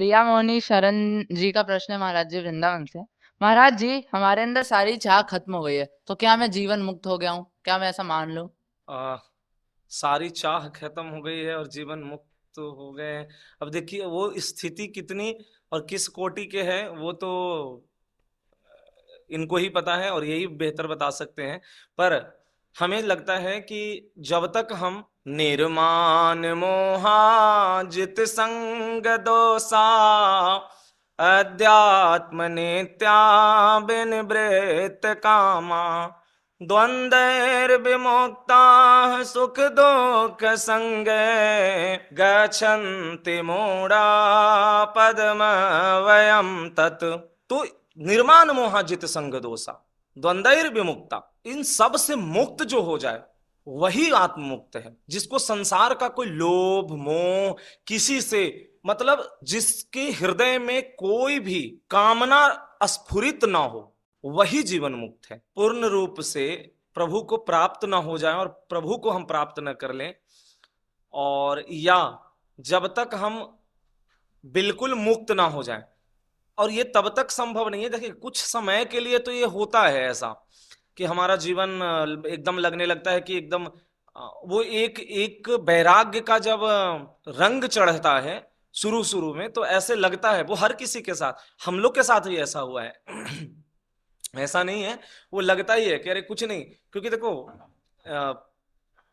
प्रिया मोहनी शरण जी का प्रश्न है महाराज जी वृंदावन से। महाराज जी, हमारे अंदर सारी चाह खत्म हो गई है, तो क्या मैं जीवन मुक्त हो गया हूँ? क्या मैं ऐसा मान लूं? आ, सारी चाह खत्म हो गई है और जीवन मुक्त हो गए हैं। अब देखिए वो स्थिति कितनी और किस कोटि के है वो तो इनको ही पता है और यही बेहतर बता सकते हैं। पर हमें लगता है कि जब तक हम निर्माण मोहाजित संग दोषा अध्यात्म नित्या विनिवृत्त कामा द्वंद्वैर्विमुक्ता सुख दुख संगे गच्छन्ति मूढ़ा पद्मवयम् तत्। तो निर्माण मोहाजित संग दोषा द्वंद्वैर विमुक्ता, इन सब से मुक्त जो हो जाए वही आत्म मुक्त है। जिसको संसार का कोई लोभ मोह किसी से मतलब जिसके हृदय में कोई भी कामना स्फुरित ना हो वही जीवन मुक्त है। पूर्ण रूप से प्रभु को प्राप्त ना हो जाए और प्रभु को हम प्राप्त न कर लें, और या जब तक हम बिल्कुल मुक्त ना हो जाएं। और ये तब तक संभव नहीं है। देखिए कुछ समय के लिए तो ये होता है ऐसा कि हमारा जीवन एकदम लगने लगता है कि एकदम वो एक एक वैराग्य का जब रंग चढ़ता है शुरू शुरू में तो ऐसे लगता है। वो हर किसी के साथ, हम लोग के साथ भी ऐसा हुआ है। ऐसा नहीं है, वो लगता ही है कि अरे कुछ नहीं। क्योंकि देखो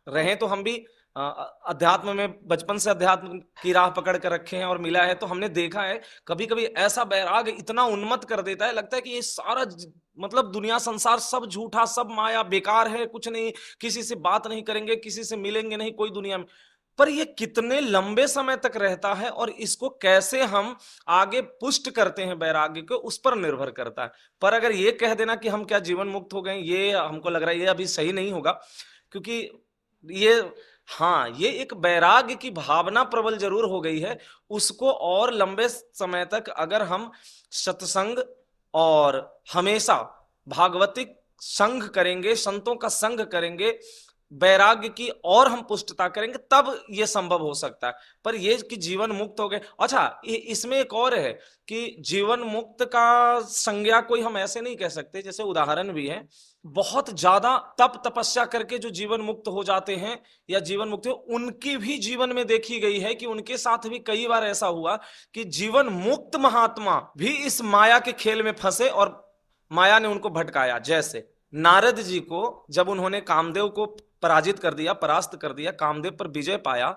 रहे तो हम भी अध्यात्म में बचपन से अध्यात्म की राह पकड़ कर रखे हैं और मिला है, तो हमने देखा है कभी कभी ऐसा बैराग इतना उन्मत्त कर देता है, लगता है कि ये सारा मतलब दुनिया संसार सब झूठा सब माया बेकार है, कुछ नहीं, किसी से बात नहीं करेंगे, किसी से मिलेंगे नहीं कोई दुनिया में। पर ये कितने लंबे समय तक रहता है और इसको कैसे हम आगे पुष्ट करते हैं वैराग्य को, उस पर निर्भर करता है। पर अगर ये कह देना कि हम क्या जीवन मुक्त हो गए, ये हमको लग रहा है ये अभी सही नहीं होगा। क्योंकि ये, हाँ, ये एक वैराग्य की भावना प्रबल जरूर हो गई है। उसको और लंबे समय तक अगर हम सत्संग और हमेशा भागवतिक संग करेंगे, संतों का संग करेंगे, वैराग्य की और हम पुष्टता करेंगे, तब ये संभव हो सकता है। पर ये कि जीवन मुक्त हो गए, अच्छा इसमें एक और है कि जीवन मुक्त का संज्ञा कोई हम ऐसे नहीं कह सकते। जैसे उदाहरण भी है, बहुत ज्यादा तप तपस्या करके जो जीवन मुक्त हो जाते हैं या जीवन मुक्त हो, उनकी भी जीवन में देखी गई है कि उनके साथ भी कई बार ऐसा हुआ कि जीवन मुक्त महात्मा भी इस माया के खेल में फंसे और माया ने उनको भटकाया। जैसे नारद जी को जब उन्होंने कामदेव को पराजित कर दिया, परास्त कर दिया, कामदेव पर विजय पाया,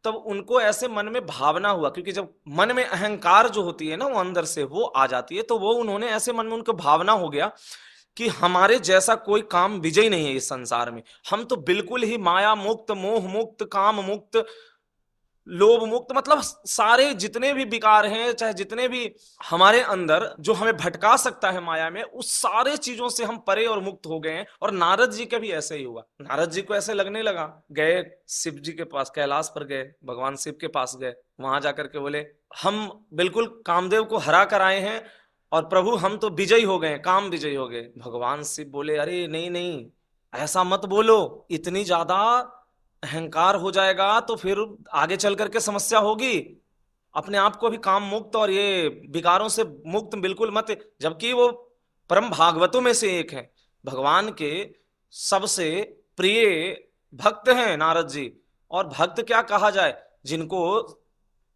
तब उनको ऐसे मन में भावना हुआ, क्योंकि जब मन में अहंकार जो होती है ना वो अंदर से वो आ जाती है, तो वो उन्होंने ऐसे मन में उनको भावना हो गया कि हमारे जैसा कोई काम विजय नहीं है इस संसार में। हम तो बिल्कुल ही माया मुक्त, मोह मुक्त, काम मुक्त, लोभ मुक्त, मतलब सारे जितने भी विकार हैं, चाहे जितने भी हमारे अंदर जो हमें भटका सकता है माया में, उस सारे चीजों से हम परे और मुक्त हो गए हैं। और नारद जी का भी ऐसे ही हुआ। नारद जी को ऐसे लगने लगा, गए शिव जी के पास, कैलाश पर गए, भगवान शिव के पास गए, वहां जाकर के बोले हम बिल्कुल कामदेव को हरा कर आए हैं और प्रभु हम तो विजयी हो गए, काम विजयी हो गए। भगवान शिव बोले अरे नहीं नहीं, ऐसा मत बोलो, इतनी ज्यादा अहंकार हो जाएगा तो फिर आगे चल करके समस्या होगी। अपने आप को भी काम मुक्त और ये विकारों से मुक्त बिल्कुल मत। जबकि वो परम भागवतों में से एक है, भगवान के सबसे प्रिय भक्त हैं नारद जी। और भक्त क्या कहा जाए, जिनको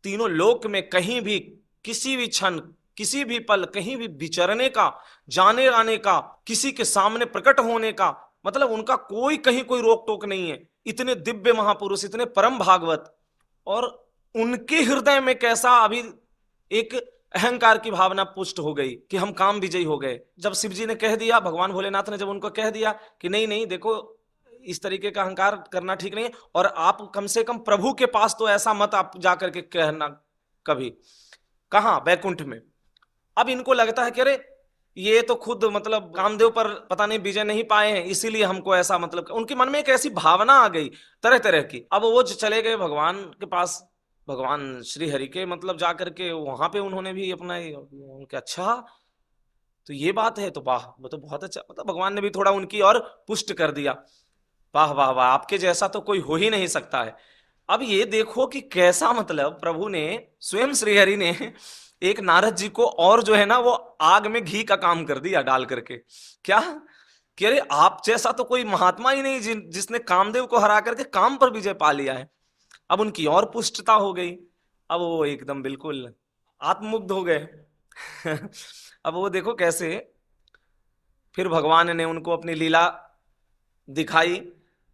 तीनों लोक में कहीं भी किसी भी क्षण किसी भी पल कहीं भी विचरने का, जाने आने का, किसी के सामने प्रकट होने का, मतलब उनका कोई कहीं कोई रोक टोक नहीं है। इतने दिव्य महापुरुष, इतने परम भागवत, और उनके हृदय में कैसा अभी एक अहंकार की भावना पुष्ट हो गई कि हम काम विजयी हो गए। जब शिव जी ने कह दिया, भगवान भोलेनाथ ने जब उनको कह दिया कि नहीं नहीं देखो, इस तरीके का अहंकार करना ठीक नहीं है, और आप कम से कम प्रभु के पास तो ऐसा मत आप जाकर के कहना कभी। कहा? वैकुंठ में। अब इनको लगता है कि अरे ये तो खुद मतलब कामदेव पर पता नहीं विजय नहीं पाए हैं, इसीलिए हमको ऐसा, मतलब उनके मन में एक ऐसी भावना आ गई तरह तरह की। अब वो चले गए भगवान के पास, भगवान श्री हरि के, मतलब जाकर के वहां पे उन्होंने भी अपना उनके, अच्छा तो ये बात है, तो वाह वो तो बहुत अच्छा, मतलब भगवान ने भी थोड़ा उनकी और पुष्ट कर दिया। वाह वाह वाह, आपके जैसा तो कोई हो ही नहीं सकता है। अब ये देखो कि कैसा मतलब प्रभु ने, स्वयं श्रीहरि ने एक नारद जी को और जो है ना वो आग में घी का काम कर दिया डाल करके। क्या कि अरे आप जैसा तो कोई महात्मा ही नहीं जिसने कामदेव को हरा करके काम पर विजय पा लिया है। अब उनकी और पुष्टता हो गई, अब वो एकदम बिल्कुल आत्ममुग्ध हो गए। अब वो देखो कैसे फिर भगवान ने उनको अपनी लीला दिखाई,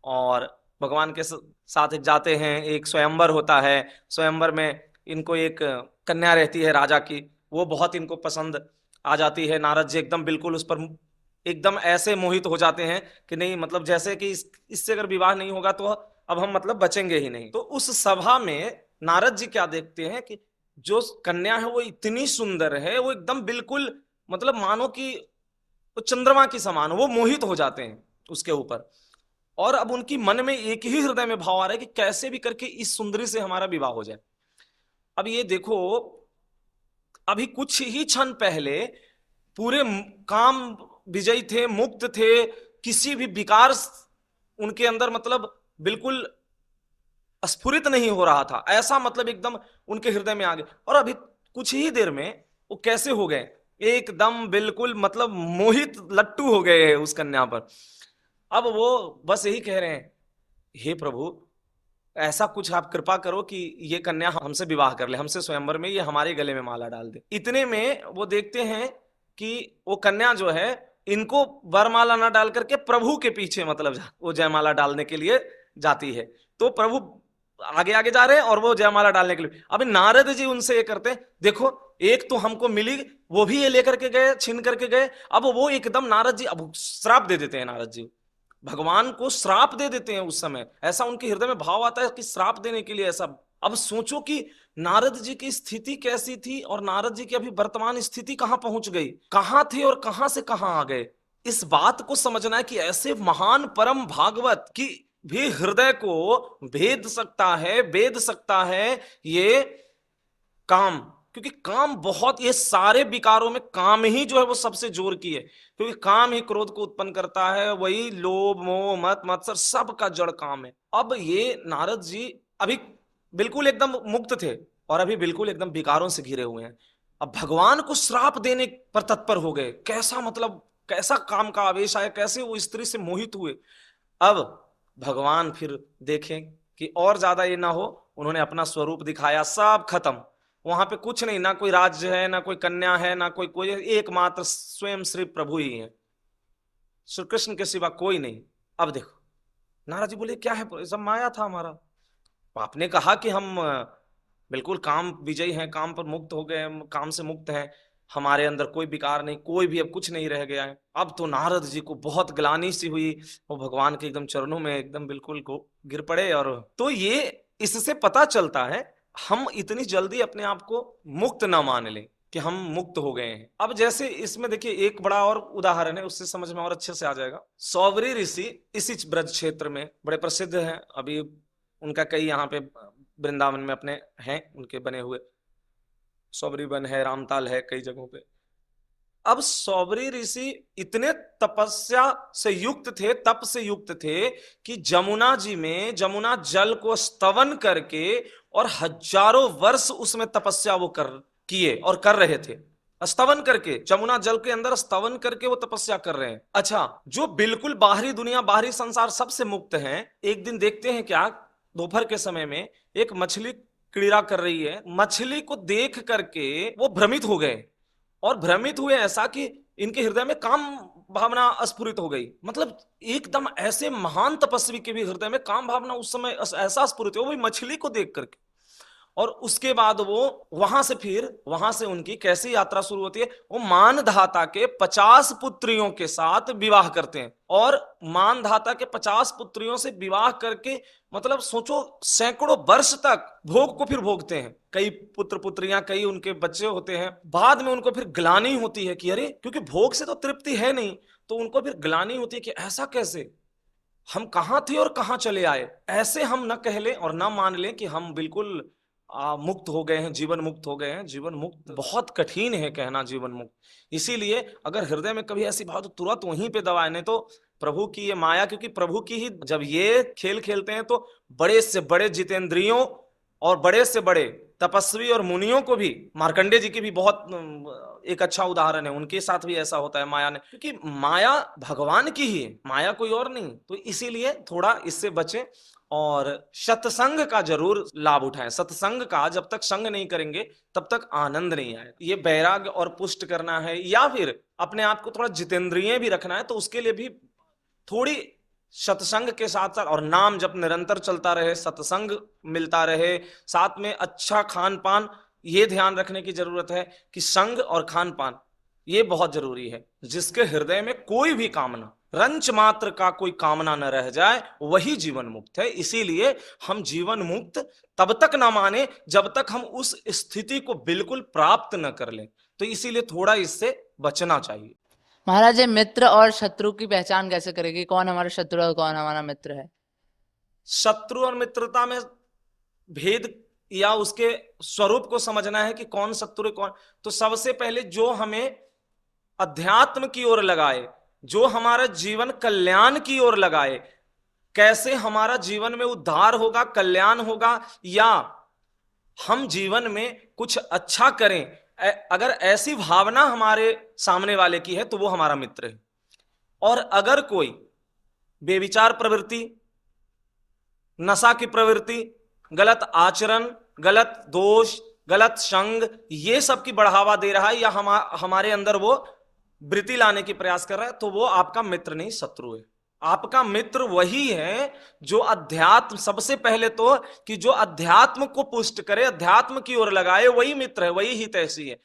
और भगवान के साथ जाते हैं, एक स्वयंवर होता है। स्वयंवर में इनको एक कन्या रहती है राजा की, वो बहुत इनको पसंद आ जाती है। नारद जी एकदम बिल्कुल उस पर एकदम ऐसे मोहित हो जाते हैं कि नहीं, मतलब जैसे कि इससे अगर विवाह नहीं होगा तो अब हम मतलब बचेंगे ही नहीं। तो उस सभा में नारद जी क्या देखते हैं कि जो कन्या है वो इतनी सुंदर है, वो एकदम बिल्कुल मतलब मानो कि वो चंद्रमा की समान, वो मोहित हो जाते हैं उसके ऊपर। और अब उनकी मन में एक ही हृदय में भाव आ रहा है कि कैसे भी करके इस सुंदरी से हमारा विवाह हो जाए। अब ये देखो, अभी कुछ ही क्षण पहले पूरे काम विजयी थे, मुक्त थे, किसी भी विकार उनके अंदर मतलब बिल्कुल स्फुरित नहीं हो रहा था, ऐसा मतलब एकदम उनके हृदय में आ गए। और अभी कुछ ही देर में वो कैसे हो गए, एकदम बिल्कुल मतलब मोहित लट्टू हो गए हैं उस कन्या पर। अब वो बस यही कह रहे हैं, हे प्रभु ऐसा कुछ आप कृपा करो कि ये कन्या हमसे विवाह कर ले, हमसे स्वयंवर में ये हमारे गले में माला डाल दे। इतने में वो देखते हैं कि वो कन्या जो है इनको वरमाला ना डाल करके प्रभु के पीछे मतलब वो जयमाला डालने के लिए जाती है। तो प्रभु आगे आगे जा रहे हैं और वो जयमाला डालने के लिए, अभी नारद जी उनसे ये करते हैं, देखो एक तो हमको मिली, वो भी ये लेकर के गए, छीन करके गए। अब वो एकदम नारद जी अब श्राप दे देते हैं, नारद जी भगवान को श्राप दे देते हैं। उस समय ऐसा उनके हृदय में भाव आता है कि श्राप देने के लिए ऐसा। अब सोचो कि नारद जी की स्थिति कैसी थी और नारद जी की अभी वर्तमान स्थिति कहां पहुंच गई, कहां थे और कहां से कहां आ गए। इस बात को समझना है कि ऐसे महान परम भागवत की भी हृदय को भेद सकता है, वेद सकता है ये काम। क्योंकि काम बहुत, ये सारे विकारों में काम ही जो है वो सबसे जोर की है, क्योंकि काम ही क्रोध को उत्पन्न करता है, वही लोभ मोह मत मत्सर सब का जड़ काम है। अब ये नारद जी अभी बिल्कुल एकदम मुक्त थे और अभी बिल्कुल एकदम विकारों से घिरे हुए हैं। अब भगवान को श्राप देने पर तत्पर हो गए, कैसा मतलब कैसा काम का आवेश आया, कैसे वो स्त्री से मोहित हुए। अब भगवान फिर देखें कि और ज्यादा ये ना हो, उन्होंने अपना स्वरूप दिखाया, सब खत्म, वहां पे कुछ नहीं, ना कोई राज्य है, ना कोई कन्या है, ना कोई कोई, एकमात्र स्वयं श्री प्रभु ही है, श्री कृष्ण के सिवा कोई नहीं। अब देखो नारद जी बोले क्या है, सब माया था हमारा। आपने कहा कि हम बिल्कुल काम विजयी हैं, काम पर मुक्त हो गए, हम काम से मुक्त हैं, हमारे अंदर कोई विकार नहीं, कोई भी अब कुछ नहीं रह गया है। अब तो नारद जी को बहुत ग्लानि सी हुई, वो भगवान के एकदम चरणों में एकदम बिल्कुल को गिर पड़े। और तो ये इससे पता चलता है हम इतनी जल्दी अपने आप को मुक्त ना मान लें कि हम मुक्त हो गए हैं। अब जैसे इसमें देखिए एक बड़ा और उदाहरण है, उससे समझ में और अच्छे से आ जाएगा। सौवरी ऋषि इसी ब्रज क्षेत्र में बड़े प्रसिद्ध हैं, अभी उनका कई यहाँ पे वृंदावन में अपने हैं उनके बने हुए, सौवरी वन है, रामताल है, कई जगहों पे। अब सौवरी ऋषि इतने तपस्या से युक्त थे, तप से युक्त थे कि जमुना जी में जमुना जल को स्तवन करके और हजारों वर्ष उसमें तपस्या वो कर किए और कर रहे थे। स्तवन करके जमुना जल के अंदर स्तवन करके वो तपस्या कर रहे हैं। अच्छा, जो बिल्कुल बाहरी दुनिया बाहरी संसार सबसे मुक्त हैं, एक दिन देखते हैं क्या, दोपहर के समय में एक मछली क्रीड़ा कर रही है, मछली को देख करके वो भ्रमित हो गए और भ्रमित हुए ऐसा कि इनके हृदय में काम भावना स्फुरित हो गई। मतलब एकदम ऐसे महान तपस्वी के भी हृदय में काम भावना उस समय ऐसा स्फुरित हो, वो भी मछली को देख करके। और उसके बाद वो वहां से उनकी कैसी यात्रा शुरू होती है, वो मानधाता के 50 पुत्रियों के साथ विवाह करते हैं। और मानधाता के 50 पुत्रियों से विवाह करके मतलब सोचो सैकड़ों वर्ष तक भोग को फिर भोगते हैं। कई पुत्र पुत्रियां, कई उनके बच्चे होते हैं। बाद में उनको फिर ग्लानि होती है कि अरे, क्योंकि भोग से तो तृप्ति है नहीं, तो उनको फिर ग्लानि होती है कि ऐसा कैसे, हम कहां थे और कहां चले आए। ऐसे हम न कह लें और न मान लें कि हम बिल्कुल मुक्त हो गए हैं, जीवन मुक्त हो गए हैं। जीवन मुक्त बहुत कठिन है कहना, जीवन मुक्त। इसीलिए अगर हृदय में कभी ऐसी भाव तो तुरंत वहीं पे दबाए, नहीं तो प्रभु की ये माया, क्योंकि प्रभु की ही जब ये खेल खेलते हैं तो बड़े से बड़े जितेंद्रियों और बड़े से बड़े तपस्वी और मुनियों को भी, मार्कंडे जी की भी बहुत एक अच्छा उदाहरण है, उनके साथ भी ऐसा होता है माया ने, क्योंकि माया भगवान की ही है, माया कोई और नहीं। तो इसीलिए थोड़ा इससे बचें और सत्संग का जरूर लाभ उठाएं। सत्संग का जब तक संग नहीं करेंगे तब तक आनंद नहीं आएगा। ये वैराग्य और पुष्ट करना है या फिर अपने आप को थोड़ा जितेंद्रिय भी रखना है, तो उसके लिए भी थोड़ी सत्संग के साथ साथ और नाम जब निरंतर चलता रहे, सत्संग मिलता रहे, साथ में अच्छा खान पान, ये ध्यान रखने की जरूरत है कि संग और खान पान ये बहुत जरूरी है। जिसके हृदय में कोई भी कामना, रंच मात्र का कोई कामना न रह जाए, वही जीवन मुक्त है। इसीलिए हम जीवन मुक्त तब तक ना माने जब तक हम उस स्थिति को बिल्कुल प्राप्त न कर लें। तो इसीलिए थोड़ा इससे बचना चाहिए। महाराज ये मित्र और शत्रु की पहचान कैसे करेगी, कौन हमारा शत्रु और कौन हमारा मित्र है? शत्रु और मित्रता में भेद या उसके स्वरूप को समझना है कि कौन शत्रु है कौन। तो सबसे पहले जो हमें अध्यात्म की ओर लगाए, जो हमारा जीवन कल्याण की ओर लगाए, कैसे हमारा जीवन में उद्धार होगा, कल्याण होगा, या हम जीवन में कुछ अच्छा करें, अगर ऐसी भावना हमारे सामने वाले की है तो वो हमारा मित्र है। और अगर कोई बेविचार प्रवृत्ति, नशा की प्रवृत्ति, गलत आचरण, गलत दोष, गलत संग, ये सब की बढ़ावा दे रहा है या हमारे अंदर वो वृत्ति लाने की प्रयास कर रहा है, तो वो आपका मित्र नहीं, शत्रु है। आपका मित्र वही है जो अध्यात्म, सबसे पहले तो कि जो अध्यात्म को पुष्ट करे, अध्यात्म की ओर लगाए, वही मित्र है, वही हितैषी है।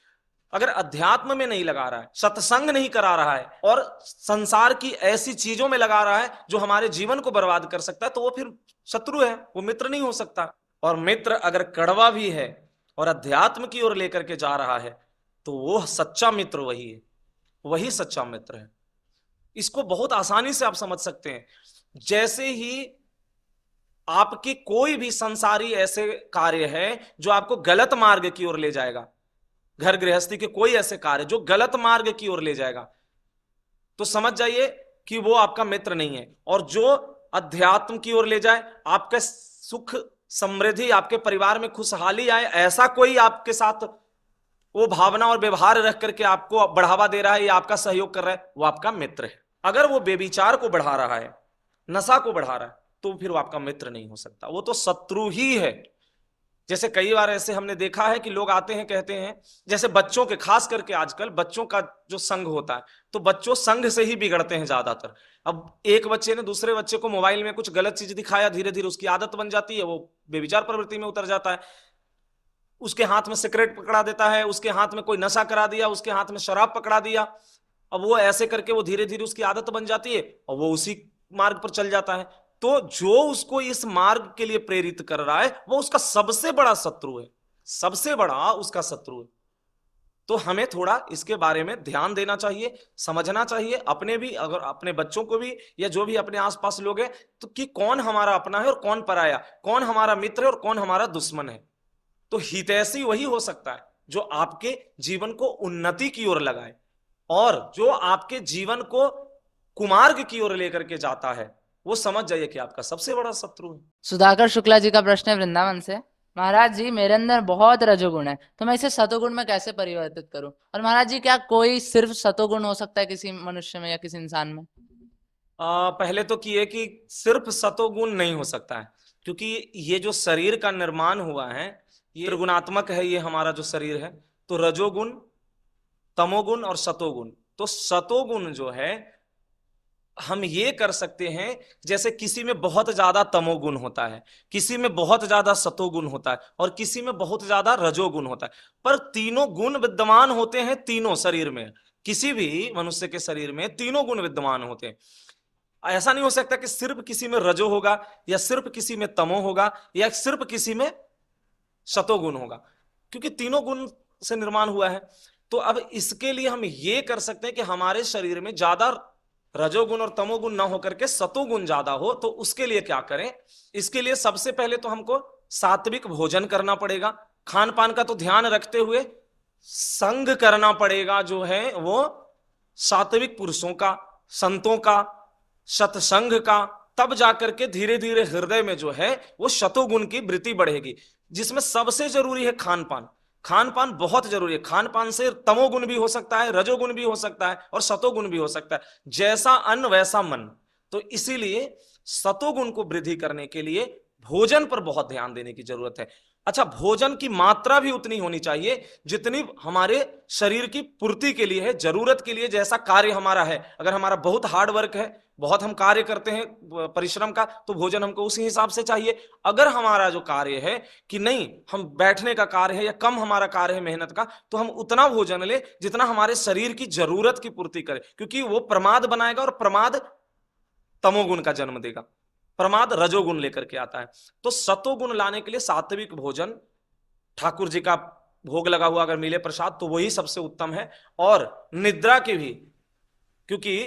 अगर अध्यात्म में नहीं लगा रहा है, सत्संग नहीं करा रहा है और संसार की ऐसी चीजों में लगा रहा है जो हमारे जीवन को बर्बाद कर सकता है, तो वो फिर शत्रु है, वो मित्र नहीं हो सकता। और मित्र अगर कड़वा भी है और अध्यात्म की ओर लेकर के जा रहा है, तो वो सच्चा मित्र वही है, वही सच्चा मित्र है। इसको बहुत आसानी से आप समझ सकते हैं। जैसे ही आपके कोई भी संसारी ऐसे कार्य है जो आपको गलत मार्ग की ओर ले जाएगा, घर गृहस्थी के कोई ऐसे कार्य जो गलत मार्ग की ओर ले जाएगा, तो समझ जाइए कि वो आपका मित्र नहीं है। और जो अध्यात्म की ओर ले जाए, आपके सुख समृद्धि, आपके परिवार में खुशहाली आए, ऐसा कोई आपके साथ वो भावना और व्यवहार रख करके आपको बढ़ावा दे रहा है या आपका सहयोग कर रहा है, वो आपका मित्र है। अगर वो बेविचार को बढ़ा रहा है, नशा को बढ़ा रहा है, तो फिर वो आपका मित्र नहीं हो सकता, वो तो शत्रु ही है। जैसे कई बार ऐसे हमने देखा है कि लोग आते हैं, कहते हैं, जैसे बच्चों के, खास करके आजकल बच्चों का जो संग होता है, तो बच्चों संग से ही बिगड़ते हैं ज्यादातर। अब एक बच्चे ने दूसरे बच्चे को मोबाइल में कुछ गलत चीज दिखाया, धीरे धीरे उसकी आदत बन जाती है, वो बेविचार प्रवृत्ति में उतर जाता है। उसके हाथ में सिगरेट पकड़ा देता है, उसके हाथ में कोई नशा करा दिया, उसके हाथ में शराब पकड़ा दिया। अब वो ऐसे करके वो धीरे धीरे उसकी आदत बन जाती है और वो उसी मार्ग पर चल जाता है। तो जो उसको इस मार्ग के लिए प्रेरित कर रहा है, वो उसका सबसे बड़ा शत्रु है, सबसे बड़ा उसका शत्रु है। तो हमें थोड़ा इसके बारे में ध्यान देना चाहिए, समझना चाहिए, अपने भी, अगर अपने बच्चों को भी, या जो भी अपने आसपास लोग हैं, तो कि कौन हमारा अपना है और कौन पराया, कौन हमारा मित्र है और कौन हमारा दुश्मन है। तो हितैषी वही हो सकता है जो आपके जीवन को उन्नति की ओर लगाए, और जो आपके जीवन को कुमार्ग की ओर लेकर के जाता है, वो समझ जाइए कि आपका सबसे बड़ा शत्रु है। सुधाकर शुक्ला जी का प्रश्न है वृंदावन से। महाराज जी, मेरे अंदर बहुत रजोगुण है, तो मैं इसे सतोगुण में कैसे परिवर्तित करूं? और महाराज जी, क्या कोई सिर्फ सतोगुण हो सकता है किसी मनुष्य में या किसी इंसान में? पहले तो कि सिर्फ सतोगुण नहीं हो सकता है, क्योंकि ये जो शरीर का निर्माण हुआ है, ये त्रिगुणात्मक है, ये हमारा जो शरीर है। तो रजोगुण, तमोगुण और सतोगुण। तो सतोगुण जो है, हम ये कर सकते हैं, जैसे किसी में बहुत ज्यादा तमोगुण होता है, किसी में बहुत ज्यादा सतोगुण होता है, और किसी में बहुत ज्यादा रजोगुण होता है, पर तीनों गुण विद्यमान होते हैं तीनों शरीर में। किसी भी मनुष्य के शरीर में तीनों गुण विद्यमान होते हैं। ऐसा नहीं हो सकता कि सिर्फ किसी में रजो होगा, या सिर्फ किसी में तमो होगा, या सिर्फ किसी में सतोगुण होगा, क्योंकि तीनों गुण से निर्माण हुआ है। तो अब इसके लिए हम ये कर सकते हैं कि हमारे शरीर में ज्यादा रजोगुण और तमोगुण ना होकर के सतोगुण ज्यादा हो। तो उसके लिए क्या करें? इसके लिए सबसे पहले तो हमको सात्विक भोजन करना पड़ेगा, खान पान का तो ध्यान रखते हुए संग करना पड़ेगा जो है वो सात्विक पुरुषों का, संतों का, सत्संग का। तब जाकर के धीरे धीरे हृदय में जो है वो शतोगुण की वृत्ति बढ़ेगी, जिसमें सबसे जरूरी है खान पान। खान पान बहुत जरूरी है। खान पान से तमोगुण भी हो सकता है, रजोगुण भी हो सकता है और सतोगुण भी हो सकता है। जैसा अन्न वैसा मन। तो इसीलिए सतोगुण को वृद्धि करने के लिए भोजन पर बहुत ध्यान देने की जरूरत है। अच्छा, भोजन की मात्रा भी उतनी होनी चाहिए जितनी हमारे शरीर की पूर्ति के लिए है, जरूरत के लिए। जैसा कार्य हमारा है, अगर हमारा बहुत हार्ड वर्क है, बहुत हम कार्य करते हैं परिश्रम का, तो भोजन हमको उसी हिसाब से चाहिए। अगर हमारा जो कार्य है कि नहीं हम बैठने का कार्य है या कम हमारा कार्य है मेहनत का, तो हम उतना भोजन ले जितना हमारे शरीर की जरूरत की पूर्ति करे, क्योंकि वो प्रमाद बनाएगा और प्रमाद तमोगुण का जन्म देगा, प्रमाद रजोगुण लेकर के आता है। तो सतोगुण लाने के लिए सात्विक भोजन, ठाकुर जी का भोग लगा हुआ अगर मिले प्रसाद तो वही सबसे उत्तम है। और निद्रा की भी, क्योंकि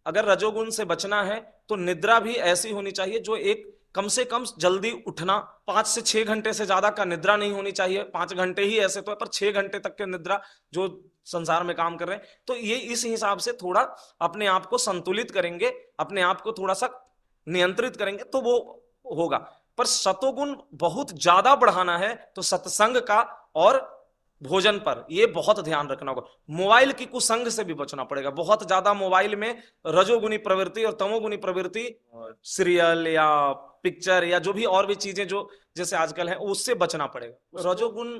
अगर रजोगुण से बचना है तो निद्रा भी ऐसी होनी चाहिए जो एक कम से कम जल्दी उठना, 5 से 6 घंटे से ज्यादा का निद्रा नहीं होनी चाहिए। 5 घंटे ही ऐसे तो है, पर 6 घंटे तक के निद्रा जो संसार में काम कर रहे हैं, तो ये इस हिसाब से थोड़ा अपने आप को संतुलित करेंगे, अपने आप को थोड़ा सा नियंत्रित करेंगे तो वो होगा। पर सतोगुण बहुत ज्यादा बढ़ाना है तो सत्संग का और भोजन पर ये बहुत ध्यान रखना होगा। मोबाइल की कुसंग से भी बचना पड़ेगा। बहुत ज्यादा मोबाइल में रजोगुणी प्रवृत्ति और तमोगुणी प्रवृत्ति, सीरियल या पिक्चर या जो भी और भी चीजें जो जैसे आजकल है, उससे बचना पड़ेगा। रजोगुण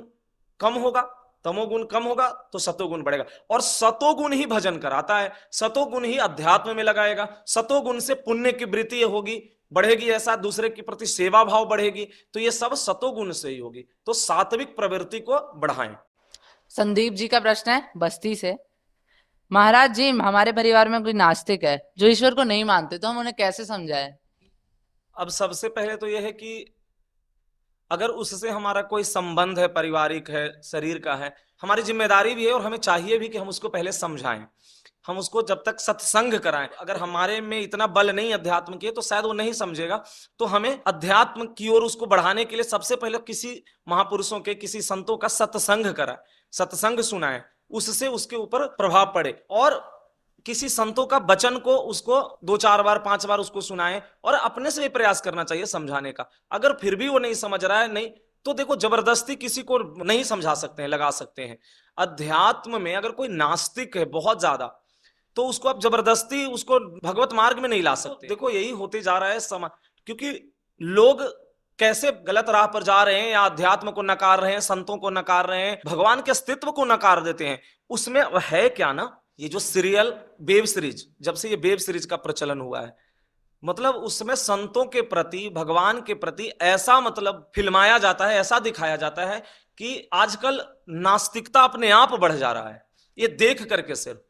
कम होगा, तमोगुण कम होगा तो सतोगुण बढ़ेगा। और सतोगुण ही भजन कराता है, सतोगुण ही अध्यात्म में लगाएगा। सतोगुण से पुण्य की वृत्ति होगी, बढ़ेगी, ऐसा दूसरे के प्रति सेवा भाव बढ़ेगी, तो ये सब सतोगुण से ही होगी। तो सात्विक प्रवृत्ति को बढ़ाएं। संदीप जी का प्रश्न है बस्ती से। महाराज जी, हमारे परिवार में कोई नास्तिक है जो ईश्वर को नहीं मानते, तो हम उन्हें कैसे समझाएं? अब सबसे पहले तो यह है कि अगर उससे हमारा कोई संबंध है, पारिवारिक है, शरीर का है, हमारी जिम्मेदारी भी है और हमें चाहिए भी कि हम उसको पहले समझाएं, हम उसको जब तक सत्संग कराएं। अगर हमारे में इतना बल नहीं अध्यात्म के, तो शायद वो नहीं समझेगा। तो हमें अध्यात्म की ओर उसको बढ़ाने के लिए सबसे पहले किसी महापुरुषों के, किसी संतों का सत्संग कराएं, सत्संग सुनाएं, उससे उसके ऊपर प्रभाव पड़े। और किसी संतों का वचन को उसको 2-4 बार 5 बार उसको सुनाएं और अपने से भी प्रयास करना चाहिए समझाने का। अगर फिर भी वो नहीं समझ रहा है, नहीं तो देखो जबरदस्ती किसी को नहीं समझा सकते हैं, लगा सकते हैं। अध्यात्म में अगर कोई नास्तिक है बहुत ज्यादा, तो उसको आप जबरदस्ती उसको भगवत मार्ग में नहीं ला सकते। देखो यही होते जा रहा है समाज, क्योंकि लोग कैसे गलत राह पर जा रहे हैं, या अध्यात्म को नकार रहे हैं, संतों को नकार रहे हैं, भगवान के अस्तित्व को नकार देते हैं। उसमें है क्या ना, ये जो सीरियल वेब सीरीज, जब से ये वेब सीरीज का प्रचलन हुआ है, मतलब उसमें संतों के प्रति, भगवान के प्रति ऐसा मतलब फिल्माया जाता है, ऐसा दिखाया जाता है कि आजकल नास्तिकता अपने आप बढ़ जा रहा है ये देख करके सिर्फ,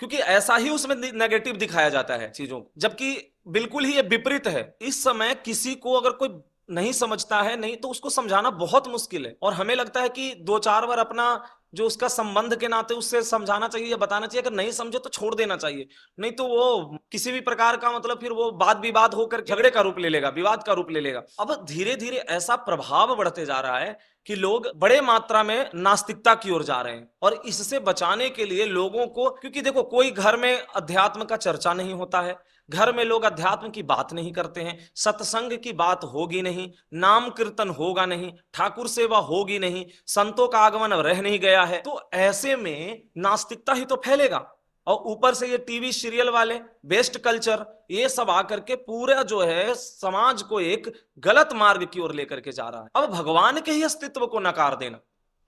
क्योंकि ऐसा ही उसमें नेगेटिव दिखाया जाता है चीजों को, जबकि बिल्कुल ही ये विपरीत है। इस समय किसी को अगर कोई नहीं समझता है, नहीं तो उसको समझाना बहुत मुश्किल है। और हमें लगता है कि 2-4 बार अपना जो उसका संबंध के नाते उससे समझाना चाहिए या बताना चाहिए। अगर नहीं समझे तो छोड़ देना चाहिए, नहीं तो वो किसी भी प्रकार का मतलब फिर वो वाद विवाद होकर झगड़े का रूप ले लेगा, विवाद का रूप ले लेगा। अब धीरे धीरे ऐसा प्रभाव बढ़ते जा रहा है कि लोग बड़े मात्रा में नास्तिकता की ओर जा रहे हैं। और इससे बचाने के लिए लोगों को, क्योंकि देखो कोई घर में अध्यात्म का चर्चा नहीं होता है, घर में लोग अध्यात्म की बात नहीं करते हैं, सत्संग की बात होगी नहीं, नाम कीर्तन होगा नहीं, ठाकुर सेवा होगी नहीं, संतों का आगमन रह नहीं गया है, तो ऐसे में नास्तिकता ही तो फैलेगा। और ऊपर से ये टीवी सीरियल वाले, बेस्ट कल्चर, ये सब आकर के पूरा जो है समाज को एक गलत मार्ग की ओर लेकर के जा रहा है। अब भगवान के ही अस्तित्व को नकार देना,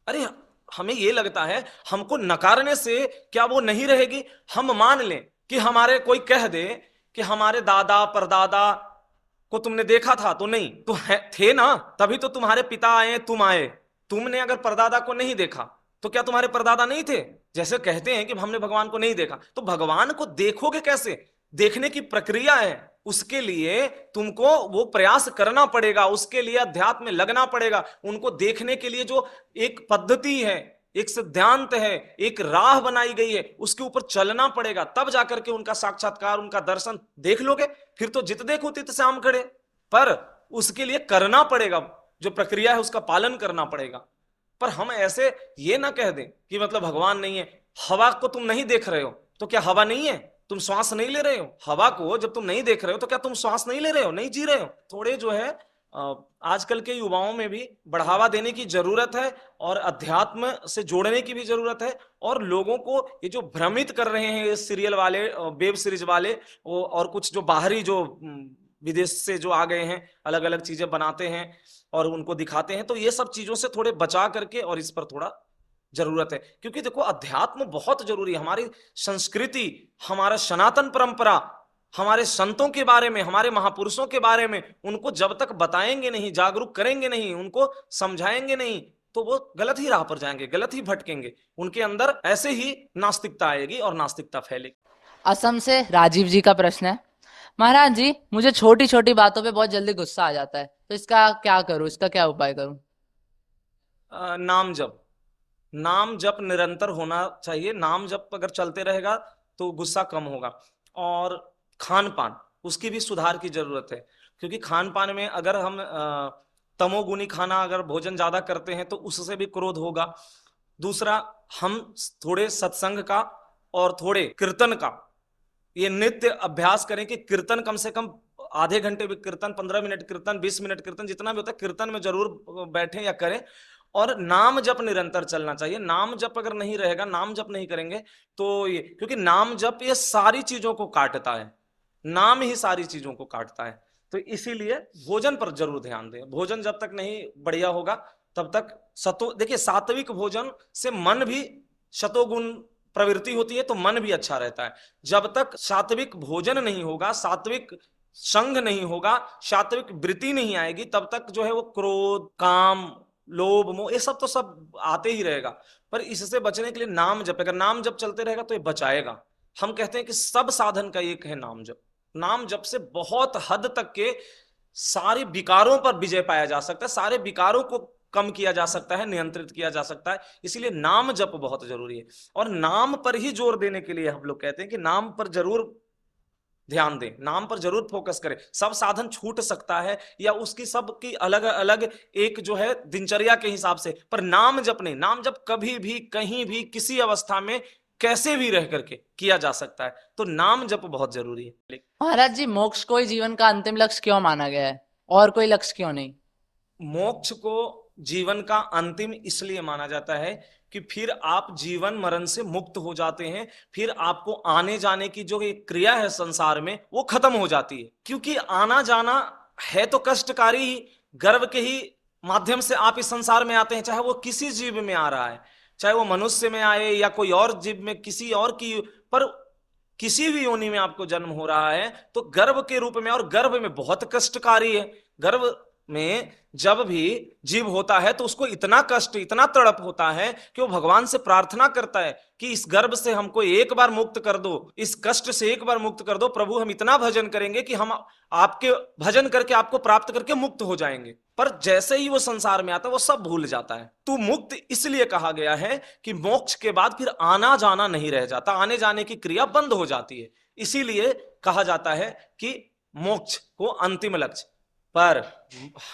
अरे हमें ये लगता है हमको नकारने से क्या वो नहीं रहेगी। हम मान लें कि हमारे कोई कह दे कि हमारे दादा परदादा को तुमने देखा था, तो नहीं तो थे ना, तभी तो तुम्हारे पिता आए, तुम आए। तुमने अगर परदादा को नहीं देखा तो क्या तुम्हारे परदादा नहीं थे? जैसे कहते हैं कि हमने भगवान को नहीं देखा, तो भगवान को देखोगे कैसे? देखने की प्रक्रिया है, उसके लिए तुमको वो प्रयास करना पड़ेगा, उसके लिए अध्यात्म में लगना पड़ेगा। उनको देखने के लिए जो एक पद्धति है, एक सिद्धांत है, एक राह बनाई गई है, उसके ऊपर चलना पड़ेगा, तब जाकर के उनका साक्षात्कार, उनका दर्शन देख लोगे। फिर तो जित देखो तित श्याम खड़े, पर उसके लिए करना पड़ेगा। जो प्रक्रिया है उसका पालन करना पड़ेगा। पर हम ऐसे ये ना कह दें कि मतलब भगवान नहीं है। हवा को तुम नहीं देख रहे हो तो क्या हवा नहीं है? तुम श्वास नहीं ले रहे हो? हवा को जब तुम नहीं देख रहे हो तो क्या तुम श्वास नहीं ले रहे हो, नहीं जी रहे हो? थोड़े जो है आजकल के युवाओं में भी बढ़ावा देने की जरूरत है और अध्यात्म से जोड़ने की भी जरूरत है। और लोगों को ये जो भ्रमित कर रहे हैं ये सीरियल वाले, वेब सीरीज वाले, और कुछ जो बाहरी जो विदेश से जो आ गए हैं, अलग अलग चीजें बनाते हैं और उनको दिखाते हैं, तो ये सब चीजों से थोड़े बचा करके और इस पर थोड़ा जरूरत है। क्योंकि देखो अध्यात्म बहुत जरूरी है। हमारी संस्कृति, हमारा सनातन परंपरा, हमारे संतों के बारे में, हमारे महापुरुषों के बारे में उनको जब तक बताएंगे नहीं, जागरूक करेंगे नहीं, उनको समझाएंगे नहीं, तो वो गलत ही राह पर जाएंगे, गलत ही भटकेंगे। उनके अंदर ऐसे ही नास्तिकता आएगी और नास्तिकता फैलेगी। असम से राजीव जी का प्रश्न है, महाराज जी मुझे छोटी छोटी बातों पे बहुत जल्दी गुस्सा आ जाता है, तो इसका क्या करूं, इसका क्या उपाय करूं? नाम जप, नाम जप निरंतर होना चाहिए। नाम जप अगर चलते रहेगा तो गुस्सा कम होगा। और खान पान, उसकी भी सुधार की जरूरत है। क्योंकि खान पान में अगर हम तमोगुनी खाना, अगर भोजन ज्यादा करते हैं तो उससे भी क्रोध होगा। दूसरा, हम थोड़े सत्संग का और थोड़े कीर्तन का ये नित्य अभ्यास करें कि कीर्तन कम से कम आधे घंटे भी कीर्तन, 15 मिनट कीर्तन, 20 मिनट कीर्तन, जितना भी होता है कीर्तन में जरूर बैठें या करें। और नाम जप निरंतर चलना चाहिए। नाम जप अगर नहीं रहेगा, नाम जप नहीं करेंगे तो ये, क्योंकि नाम जप ये सारी चीजों को काटता है, नाम ही सारी चीजों को काटता है। तो इसीलिए भोजन पर जरूर ध्यान दें। भोजन जब तक नहीं बढ़िया होगा तब तक देखिए सात्विक भोजन से मन भी, शतोगुण प्रवृत्ति होती है तो मन भी अच्छा रहता है। जब तक सात्विक भोजन नहीं होगा, सात्विक संग नहीं होगा, सात्विक वृत्ति नहीं आएगी, तब तक जो है वो क्रोध, काम, लोभ, मोह, ये सब तो सब आते ही रहेगा। पर इससे बचने के लिए नाम जप, अगर नाम जप चलते रहेगा तो ये बचाएगा। हम कहते हैं कि सब साधन का एक है नाम जप। नाम जप से बहुत हद तक के सारे विकारों पर विजय पाया जा सकता है, सारे विकारों को कम किया जा सकता है, नियंत्रित किया जा सकता है। इसीलिए नाम जप बहुत जरूरी है। और नाम पर ही जोर देने के लिए हम लोग कहते हैं कि नाम पर जरूर ध्यान दें, नाम पर जरूर फोकस करें। सब साधन छूट सकता है या उसकी सब की अलग अलग एक जो है दिनचर्या के हिसाब से, पर नाम जप नहीं। नाम जप कभी भी, कहीं भी, किसी अवस्था में, कैसे भी रह करके किया जा सकता है। तो नाम जप बहुत जरूरी है। महाराज जी मोक्ष को ही जीवन का अंतिम लक्ष्य क्यों माना गया है, और कोई लक्ष्य क्यों नहीं? मोक्ष को जीवन का अंतिम इसलिए माना जाता है कि फिर आप जीवन मरण से मुक्त हो जाते हैं। फिर आपको आने जाने की जो एक क्रिया है संसार में वो खत्म हो जाती है। क्योंकि आना जाना है तो कष्टकारी ही, गर्भ के ही माध्यम से आप इस संसार में आते हैं। चाहे वो किसी जीव में आ रहा है, चाहे वो मनुष्य में आए या कोई और जीव में, किसी और की, पर किसी भी योनि में आपको जन्म हो रहा है तो गर्भ के रूप में। और गर्भ में बहुत कष्टकारी है। गर्भ में जब भी जीव होता है तो उसको इतना कष्ट, इतना तड़प होता है कि वो भगवान से प्रार्थना करता है कि इस गर्भ से हमको एक बार मुक्त कर दो, इस कष्ट से एक बार मुक्त कर दो प्रभु। हम इतना भजन करेंगे कि हम आपके भजन करके आपको प्राप्त करके मुक्त हो जाएंगे। पर जैसे ही वो संसार में आता है वो सब भूल जाता है। तो मुक्त इसलिए कहा गया है कि मोक्ष के बाद फिर आना जाना नहीं रह जाता, आने जाने की क्रिया बंद हो जाती है। इसीलिए कहा जाता है कि मोक्ष को अंतिम लक्ष्य। पर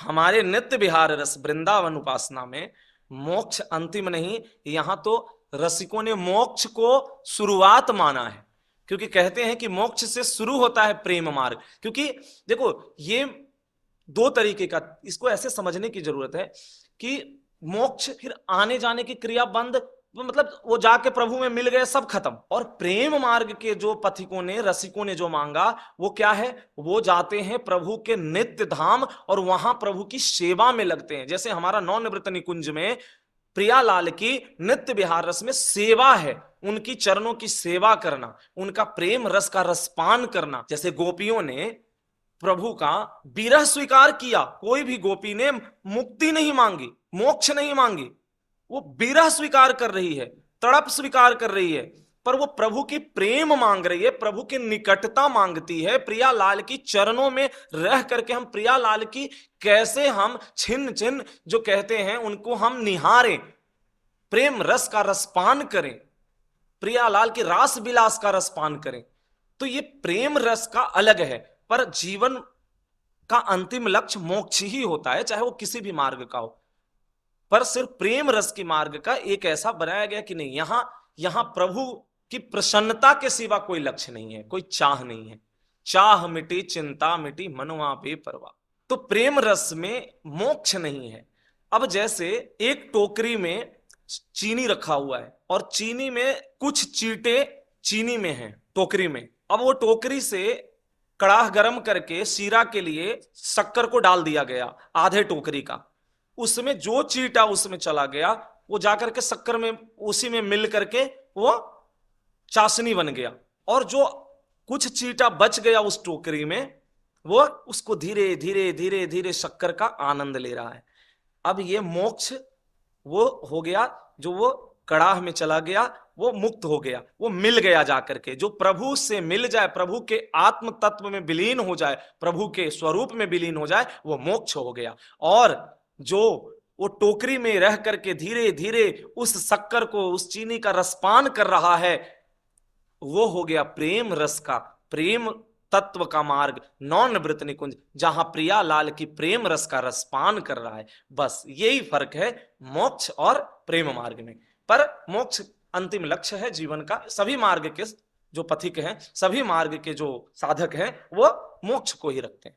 हमारे नित्य विहार रस वृंदावन उपासना में मोक्ष अंतिम नहीं, यहां तो रसिकों ने मोक्ष को शुरुआत माना है। क्योंकि कहते हैं कि मोक्ष से शुरू होता है प्रेम मार्ग। क्योंकि देखो ये दो तरीके का, इसको ऐसे समझने की जरूरत है कि मोक्ष फिर आने जाने की क्रिया बंद, मतलब वो जाके प्रभु में मिल गए, सब खत्म। और प्रेम मार्ग के जो पथिकों ने, रसिकों ने जो मांगा वो क्या है, वो जाते हैं प्रभु के नित्य धाम और वहां प्रभु की सेवा में लगते हैं। जैसे हमारा नवनिवृत्त निकुंज में प्रियालाल की नित्य विहार रस में सेवा है, उनकी चरणों की सेवा करना, उनका प्रेम रस का रसपान करना। जैसे गोपियों ने प्रभु का विरह स्वीकार किया, कोई भी गोपी ने मुक्ति नहीं मांगी, मोक्ष नहीं मांगी, वो विरह स्वीकार कर रही है, तड़प स्वीकार कर रही है, पर वो प्रभु की प्रेम मांग रही है, प्रभु की निकटता मांगती है। प्रियालाल की चरणों में रह करके हम प्रियालाल की कैसे हम छिन्न छिन्न जो कहते हैं उनको हम निहारें, प्रेम रस का रसपान करें, प्रियालाल के रास विलास का रसपान करें। तो ये प्रेम रस का अलग है। पर जीवन का अंतिम लक्ष्य मोक्ष ही होता है, चाहे वो किसी भी मार्ग का हो। पर सिर्फ प्रेम रस की मार्ग का एक ऐसा बनाया गया कि नहीं, यहां प्रभु की प्रसन्नता के सिवा कोई लक्ष्य नहीं है, कोई चाह नहीं है। चाह मिटी चिंता मिटी मनवा बेपरवाह। तो प्रेम रस में मोक्ष नहीं है। अब जैसे एक टोकरी में चीनी रखा हुआ है और चीनी में कुछ चींटे चीनी में हैं टोकरी में। अब वो टोकरी से कड़ाह गर्म करके शीरा के लिए शक्कर को डाल दिया गया, आधे टोकरी का। उसमें जो चीटा उसमें चला गया वो जाकर के शक्कर में उसी में मिल करके वो चाशनी बन गया, और जो कुछ चीटा बच गया उस टोकरी में वो उसको धीरे धीरे धीरे धीरे शक्कर का आनंद ले रहा है। अब ये मोक्ष वो हो गया, जो वो कड़ाह में चला गया वो मुक्त हो गया, वो मिल गया जाकर के। जो प्रभु से मिल जाए, प्रभु के आत्म तत्व में विलीन हो जाए, प्रभु के स्वरूप में विलीन हो जाए, वो मोक्ष हो गया। और जो वो टोकरी में रह करके धीरे धीरे उस शक्कर को, उस चीनी का रसपान कर रहा है, वो हो गया प्रेम रस का, प्रेम तत्व का मार्ग, नौनिवृत्त निकुंज, जहां प्रिया लाल की प्रेम रस का रसपान कर रहा है। बस यही फर्क है मोक्ष और प्रेम मार्ग में। पर मोक्ष अंतिम लक्ष्य है जीवन का। सभी मार्ग के जो पथिक हैं, सभी मार्ग के जो साधक हैं, वो मोक्ष को ही रखते हैं।